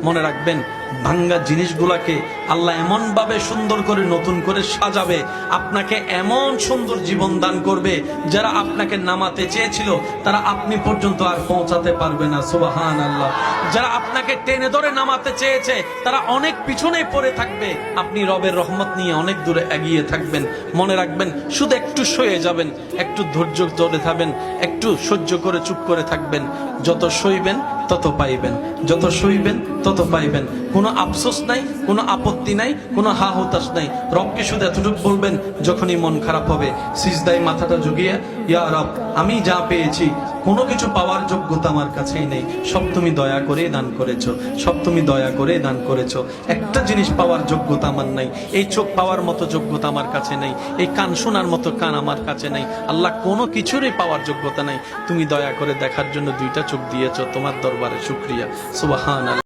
মনে রাখবেন, ভাঙ্গা জিনিসগুলাকে আল্লাহ এমন ভাবে সুন্দর করে নতুন করে সাজাবে, আপনাকে এমন সুন্দর জীবন দান করবে, যারা আপনাকে নামাতে চেয়েছিল তারা আপনি পর্যন্ত আর পৌঁছাতে পারবে না। সুবহানাল্লাহ। যারা আপনাকে টেনে ধরে নামাতে চেয়েছে তারা অনেক পিছনে পড়ে থাকবে, আপনি রবের রহমত নিয়ে অনেক দূরে এগিয়ে থাকবেন। মনে রাখবেন, শুধু একটু সয়ে যাবেন, একটু ধৈর্য ধরে থাকবেন, একটু সহ্য করে চুপ করে থাকবেন। যত সইবেন তত পাইবেন, যত সইবেন তত পাইবেন। কোনো আফসোস নাই, কোনো আপত্তি নাই, কোনো হা হতাশ নাই। রবকে শুধু এতটুকু বলবেন, যখনই মন খারাপ হবে সিজদায় মাথাটা ঝুঁকিয়ে, ইয়া রব, আমি যা পেয়েছি কোনো কিছু পাওয়ার যোগ্যতা আমার কাছেই নেই, সব তুমি দয়া করে দান করেছো, সব তুমি দয়া করে দান করেছো। একটা জিনিস পাওয়ার যোগ্যতা আমার নাই, এই চোখ পাওয়ার মতো যোগ্যতা আমার কাছে নেই, এই কান শোনার মতো কান আমার কাছে নেই। আল্লাহ, কোনো কিছুরই পাওয়ার যোগ্যতা নাই, তুমি দয়া করে দেখার জন্য দুইটা চোখ দিয়েছো, তোমার দরবারে শুকরিয়া। সুবহানাল্লাহ।